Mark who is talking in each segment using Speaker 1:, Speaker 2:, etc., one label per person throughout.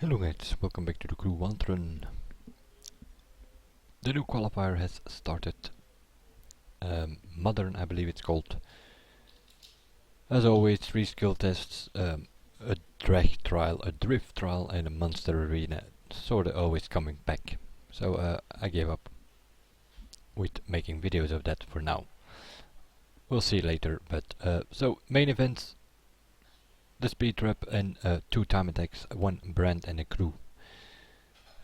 Speaker 1: Hello guys, welcome back to the crew 1 run. The new qualifier has started. Modern, I believe it's called. As always, 3 skill tests, a drag trial, a drift trial and a monster arena. Sorta always coming back. So I gave up with making videos of that for now. We'll see later, but so main events, the Speedtrap and 2 time attacks, 1 brand and a crew.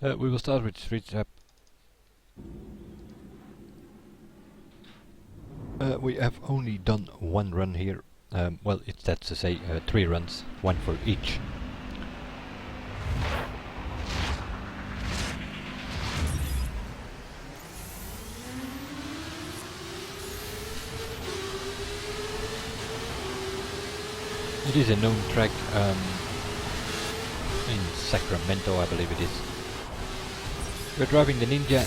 Speaker 1: We will start with Speedtrap. We have only done 1 run here. Well, that's to say 3 runs, 1 for each. It is a known track in Sacramento, I believe it is. We're driving the Ninja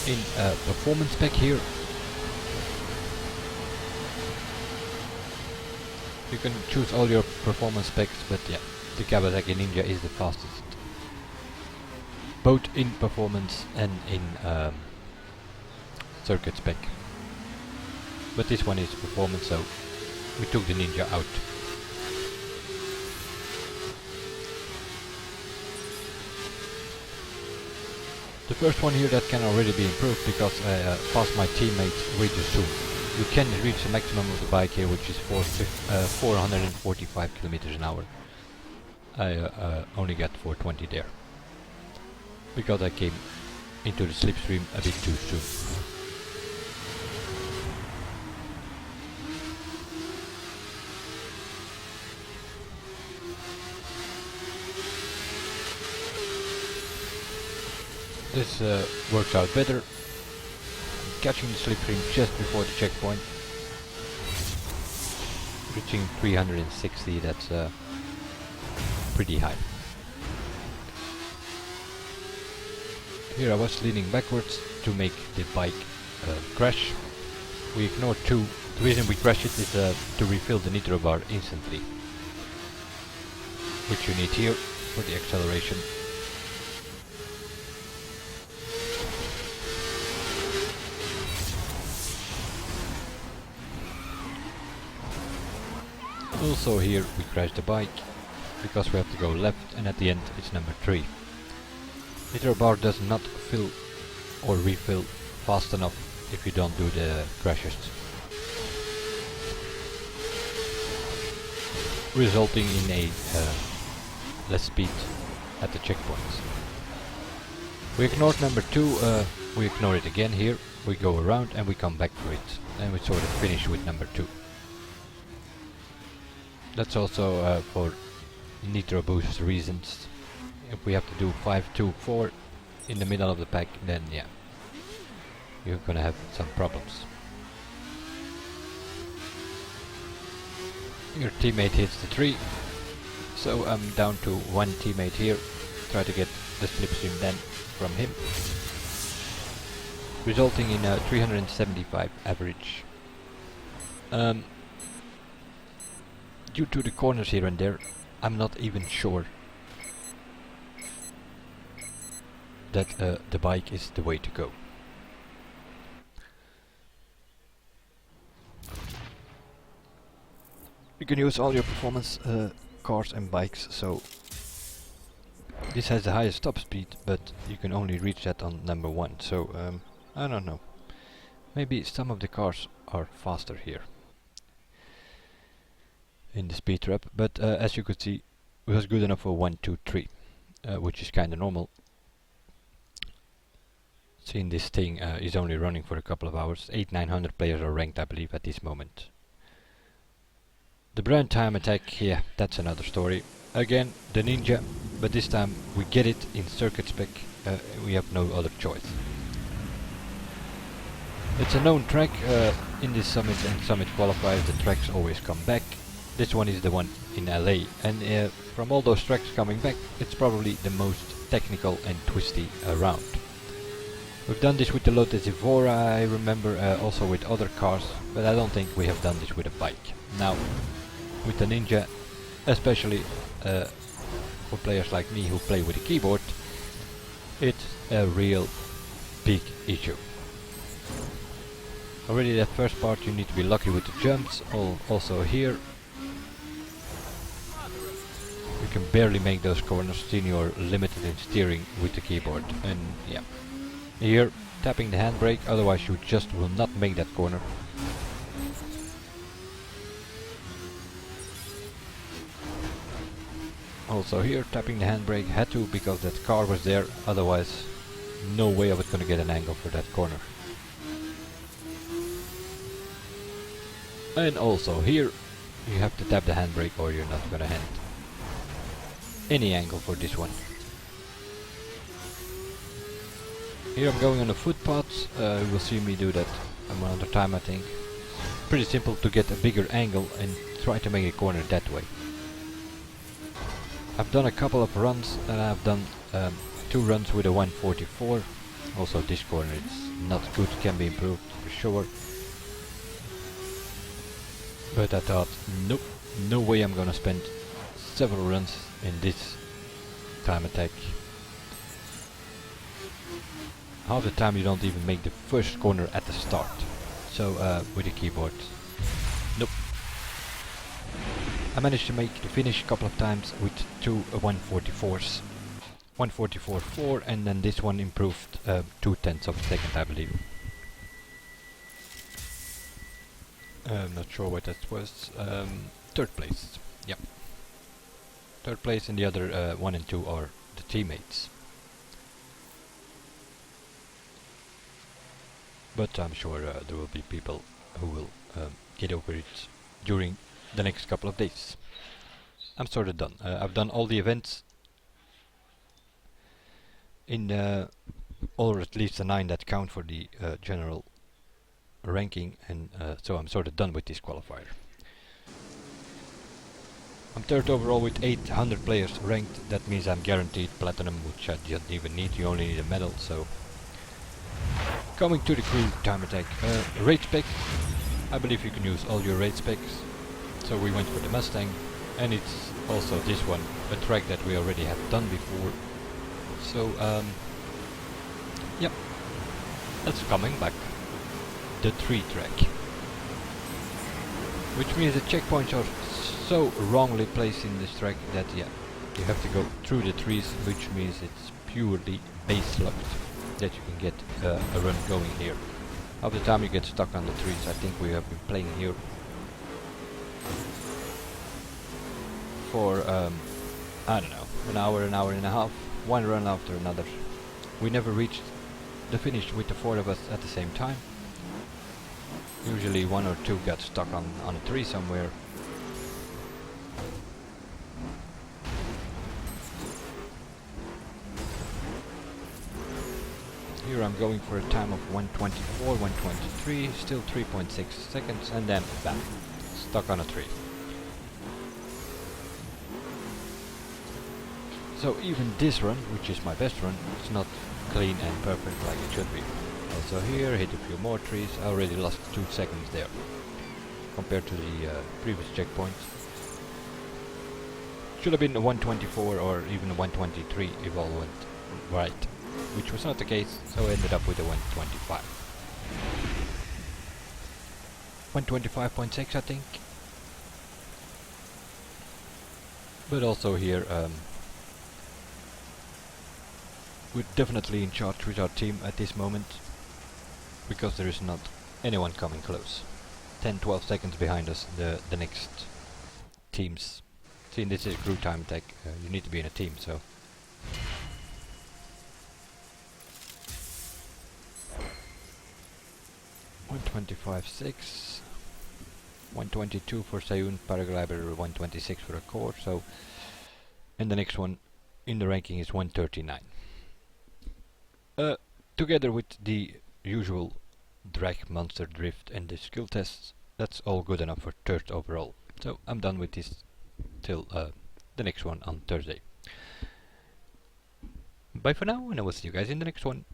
Speaker 1: in performance spec here. You can choose all your performance specs, but yeah, the Kawasaki Ninja is the fastest. Both in performance and in circuit spec. But this one is performance, so we took the Ninja out. The first one here, that can already be improved because I passed my teammates way too soon. You can reach the maximum of the bike here, which is 445 kilometers an hour. I only got 420 there because I came into the slipstream a bit too soon. This works out better. I'm catching the slipstream just before the checkpoint. Reaching 360, that's pretty high. Here I was leaning backwards to make the bike crash. We ignored 2. The reason we crashed it is to refill the nitro bar instantly, which you need here for the acceleration. Also here we crash the bike because we have to go left, and at the end it's number 3. Nitro bar does not fill or refill fast enough if you don't do the crashes, resulting in a less speed at the checkpoints. We ignored number 2, we ignore it again here, we go around and we come back for it, and we sort of finish with number 2. That's also for nitro boost reasons. If we have to do 5, 2, 4 in the middle of the pack, then yeah, you're gonna have some problems. Your teammate hits the tree, so I'm down to 1 teammate here. Try to get the slipstream then from him, resulting in a 375 average. Due to the corners here and there, I'm not even sure that the bike is the way to go. You can use all your performance cars and bikes, so this has the highest top speed, but you can only reach that on number 1, so I don't know. Maybe some of the cars are faster here in the Speedtrap, but as you could see, it was good enough for 1, 2, 3, which is kinda normal. Seeing this thing is only running for a couple of hours. 800-900 players are ranked, I believe, at this moment. The brand time attack, yeah, that's another story. Again, the Ninja, but this time we get it in circuit spec. We have no other choice. It's a known track in this summit and summit qualifiers. The tracks always come back. This one is the one in LA, and from all those tracks coming back, it's probably the most technical and twisty around. We've done this with the Lotus Evora, I remember, also with other cars, but I don't think we have done this with a bike. Now, with the Ninja, especially, for players like me who play with a keyboard, it's a real big issue. Already that first part you need to be lucky with the jumps. Also here you can barely make those corners, since you're limited in steering with the keyboard. And yeah, here tapping the handbrake, otherwise you just will not make that corner. Also here tapping the handbrake, had to because that car was there, otherwise no way I was gonna get an angle for that corner. And also here you have to tap the handbrake or you're not gonna hand any angle for this one. Here I'm going on the footpaths, you will see me do that another time I think. Pretty simple to get a bigger angle and try to make a corner that way. I've done a couple of runs and I've done 2 runs with a 144. Also this corner is not good, can be improved for sure. But I thought, nope, no way I'm gonna spend several runs in this time attack. Half the time you don't even make the first corner at the start. So with the keyboard, nope. I managed to make the finish a couple of times with 2 144s. 144.4 and then this one improved 0.2 of a second I believe. I'm not sure what that was. 3rd place, yeah. 3rd place and the other 1 and 2 are the teammates. But I'm sure there will be people who will get over it during the next couple of days. I'm sort of done. I've done all the events in or at least the 9 that count for the general ranking, and so I'm sort of done with this qualifier. I'm 3rd overall with 800 players ranked. That means I'm guaranteed platinum, which I don't even need. You only need a medal. So coming to the crew time attack, raid spec. I believe you can use all your raid specs. So we went for the Mustang, and it's also this one, a track that we already have done before. So yep, that's coming back. The 3 track. Which means the checkpoints are so wrongly placed in this track that yeah, you have to go through the trees, which means it's purely base luck that you can get a run going here. Half the time you get stuck on the trees. I think we have been playing here for I don't know, an hour and a half, one run after another. We never reached the finish with the 4 of us at the same time. Usually 1 or 2 got stuck on a tree somewhere. Here I'm going for a time of 124, 123, still 3.6 seconds, and then bam, stuck on a tree. So even this run, which is my best run, it's not clean and perfect like it should be. Also here, hit a few more trees. I already lost 2 seconds there compared to the previous checkpoint. Should have been a 124 or even a 123 if all went right, which was not the case, so I ended up with a 125. 125.6 I think. But also here, we're definitely in charge with our team at this moment, because there is not anyone coming close. 10-12 seconds behind us, the next teams. See, this is crew time attack, you need to be in a team, so. $125.6, 122 for Sayun, Paraglider 126 for a core, so, and the next one in the ranking is 139. Together with the usual drag, monster, drift and the skill tests, that's all good enough for 3rd overall. So I'm done with this till the next one on Thursday. Bye for now, and I will see you guys in the next one.